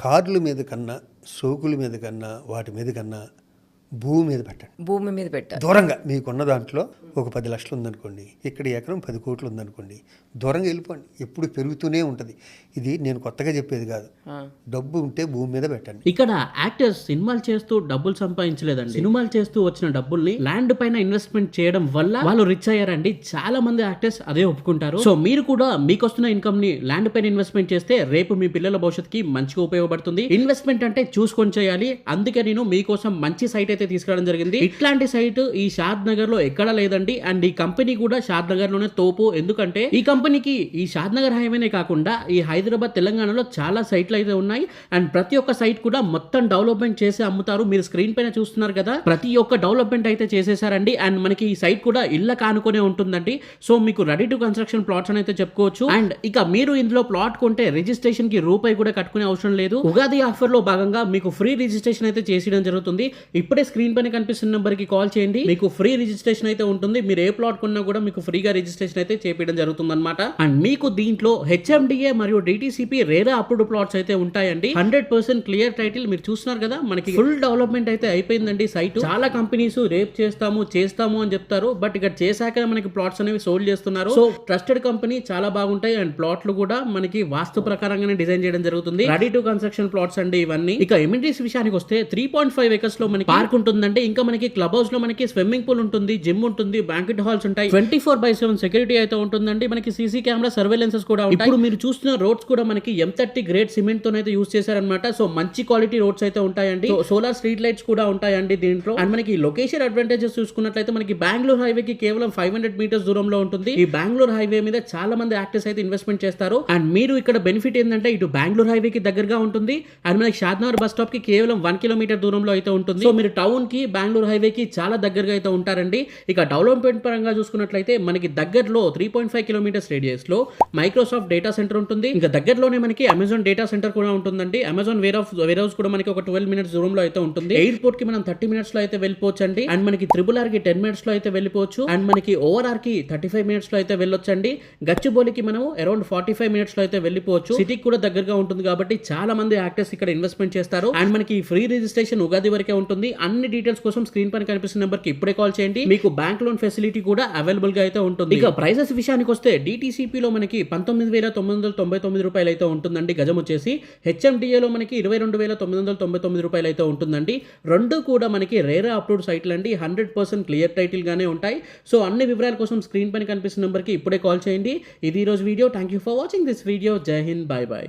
కార్ల మీద కన్నా, సోకుల మీద కన్నా, వాటి మీద కన్నా భూమి మీద పెట్టండి. భూమి మీద పెట్టాలి. దూరంగా మీకున్న దాంట్లో ఒక 10 లక్షలు ఉందనుకోండి, ఇక్కడ ఎకరం 10 కోట్లు ఉందనుకోండి, దూరంగా వెళ్ళిపోండి. ఎప్పుడు పెరుగుతూనే ఉంటుంది. ఇది నేను కొత్తగా చెప్పేది కాదు. డబ్బు ఉంటే భూమి మీద పెట్టండి. ఇక్కడ యాక్టర్స్ సినిమాలు చేస్తూ డబ్బులు సంపాదించలేదండి. సినిమాలు చేస్తూ వచ్చిన డబ్బుల్ని ల్యాండ్ పైన ఇన్వెస్ట్మెంట్ చేయడం వల్ల వాళ్ళు రిచ్ అయ్యారండి. చాలా మంది యాక్టర్స్ అదే ఒప్పుకుంటారు. సో మీరు కూడా మీకు వస్తున్న ఇన్కమ్ ని ల్యాండ్ పైన ఇన్వెస్ట్మెంట్ చేస్తే రేపు మీ పిల్లల భవిష్యత్తుకి మంచిగా ఉపయోగపడుతుంది. ఇన్వెస్ట్మెంట్ అంటే చూసుకొని చేయాలి. అందుకే నేను మీకోసం మంచి సైట్ అయితే తీసుకురావడం జరిగింది. ఇట్లాంటి సైట్ ఈ షాద్ నగర్ లో ఎక్కడా లేదండి. అండ్ ఈ కంపెనీ కూడా షాద్ నగర్ లోనే తోపు. ఎందుకంటే ఈ కంపెనీకి ఈ షాద్ నగర్ హైవేనే కాకుండా ఈ హైదరాబాద్, తెలంగాణలో చాలా సైట్లు అయితే ఉన్నాయి. అండ్ ప్రతి ఒక్క సైట్ కూడా మొత్తం డెవలప్మెంట్ చేసి అమ్ముతారు. మీరు స్క్రీన్ పైన చూస్తున్నారు కదా, ప్రతి ఒక్క డెవలప్మెంట్ అయితే చేసేసారండి. అండ్ మనకి ఈ సైట్ కూడా ఇళ్ళ కానుకొనే ఉంటుందండి. సో మీకు రెడీ టు కన్స్ట్రక్షన్ ప్లాట్స్ అని అయితే చెప్పుకోవచ్చు. అండ్ ఇక మీరు ఇందులో ప్లాట్ కొంటే రిజిస్ట్రేషన్ కి రూపాయి కూడా కట్టుకునే అవసరం లేదు. ఉగాది ఆఫర్ లో భాగంగా మీకు ఫ్రీ రిజిస్ట్రేషన్ అయితే చేసేయడం జరుగుతుంది. ఇప్పుడే స్క్రీన్ పైన కనిపిస్తున్న నెంబర్ కి కాల్ చేయండి. మీకు ఫ్రీ రిజిస్ట్రేషన్ అయితే ఉంటుంది. మీరు ఏ ప్లాట్ కొన్నా కూడా మీకు ఫ్రీగా రిజిస్ట్రేషన్ అయితే చేపించడం జరుగుతుంది అనమాట. అండ్ మీకు దీంట్లో హెచ్ఎండిఏ మరియు డిటిసిపి రేరా అప్రూవ్డ్ ప్లాట్స్ అయితే ఉంటాయండి. 100% క్లియర్ టైటిల్. మీరు చూస్తున్నారు కదా, మనకి ఫుల్ డెవలప్మెంట్ అయితే అయిపోయిందండి సైట్. చాలా కంపెనీస్ రేపు చేస్తాము అని చెప్తారు. బట్ ఇక్కడ చేశాక మనకి ప్లాట్స్ అనేవి సోల్డ్ చేస్తున్నారు. సో ట్రస్టెడ్ కంపెనీ, చాలా బాగుంటాయి. అండ్ ప్లాట్లు కూడా మనకి వాస్తు ప్రకారంగానే డిజైన్ చేయడం జరుగుతుంది. రెడీ టు కన్స్ట్రక్షన్ ప్లాట్స్ అండి ఇవన్నీ. ఇక ఎమ్యూనిటీస్ విషయానికి వస్తే 3.5 acres లో మనకి పార్క్ ఉంటుందండి. ఇంకా మనకి క్లబ్ హౌస్ లో మనకి స్విమ్మింగ్ పూల్ ఉంటుంది, జిమ్ ఉంటుంది, బ్యాంకెట్ హాల్స్ ఉంటాయి. 24/7 సెక్యూరిటీ అయితే ఉంటుందండి. మనకి సీసీ కెమెరా సర్వేలెన్సెస్ కూడా ఉంటాయి. ఇప్పుడు మీరు చూస్తున్న రోడ్స్ కూడా మనకి M30 గ్రేడ్ సిమెంట్ తో అయితే యూస్ చేశారనమాట. సో మంచి క్వాలిటీ రోడ్స్ అయితే ఉంటాయండి. సోలార్ స్ట్రీట్ లైట్స్ కూడా ఉంటాయండి దీంట్లో. అండ్ మనకి లొకేషన్ అడ్వాంటేజెస్ చూసుకున్నట్లయితే మనకి బెంగళూరు హైవే కి కేవలం 500 మీటర్స్ దూరంలో ఉంటుంది. ఈ బెంగళూరు హైవే మీద చాలా మంది యాక్టర్స్ అయితే ఇన్వెస్ట్మెంట్ చేస్తారు. అండ్ మీరు ఇక్కడ బెనిఫిట్ ఏంటంటే ఇటు బెంగళూరు హైవే కి దగ్గరగా ఉంటుంది. అండ్ మనకి షాద్నగర్ బస్ స్టాప్ కి కేవలం 1 కిలోమీటర్ దూరంలో అయితే ఉంటుంది. సో మీరు టౌన్ కి, బెంగళూరు హైవే కి చాలా దగ్గరగా అయితే ఉంటారండి. ఇక డెవలప్మెంట్ పరంగా చూసుకున్నట్లయితే మనకి దగ్గరలో 3.5 కిలోమీటర్స్ రేడియస్ లో మైక్రోసాఫ్ట్ డేటా సెంటర్ ఉంటుంది. ఇంకా దగ్గరలోనే మనకి అమెజాన్ డేటా సెంటర్ కూడా ఉంటుందండి. అమెజాన్ వేర్ హౌస్ కూడా మనకి ఒక 12 minutes దూరంలో అయితే ఉంటుంది. ఎయిర్పోర్ట్ కి మనం 30 minutes లో అయితే వెళ్ళిపోవచ్చు అండి. అండ్ మనకి RRR కి 10 minutes లో అయితే వెళ్ళిపోవచ్చు. అండ్ మనకి ORR కి 35 minutes లో అయితే వెళ్ళొచ్చండి. గచ్చిబౌలికి మనం అరౌండ్ 45 minutes లో అయితే వెళ్ళిపోవచ్చు. సిటీకి కూడా దగ్గరగా ఉంటుంది కాబట్టి చాలా మంది యాక్టర్స్ ఇక్కడ ఇన్వెస్ట్మెంట్ చేస్తారు. అండ్ మనకి ఫ్రీ రిజిస్ట్రేషన్ ఉగాది వరకే ఉంటుంది. అన్ని డీటెయిల్స్ కోసం స్క్రీన్ పైన కనిపిస్తున్న నెంబర్ కి ఇప్పుడే కాల్ చేయండి. మీకు బ్యాంక్ లోన్ ఫెసిలిటీ కూడా అవైలబుల్ గా అయితే ఉంటుంది. ఇక ప్రైసెస్ విషయానికి వస్తే DTCP లో మనకి 19,999 రూపాయలు అయితే ఉంటుందండి గజం వచ్చేసి. HMDA లో మనకి 22,999 రూపాయలు అయితే ఉంటుందండి. రెండు కూడా మనకి రేరా అప్రూవ్డ్ సైట్లు అండి. 100% క్లియర్ టైటిల్ గానే ఉంటాయి. సో అన్ని వివరాల కోసం స్క్రీన్ పైన కనిపిస్తున్న నెంబర్ కి ఇప్పుడే కాల్ చేయండి. ఇది ఈ రోజు video. Thank you for watching this video. జై హింద్, బై బై.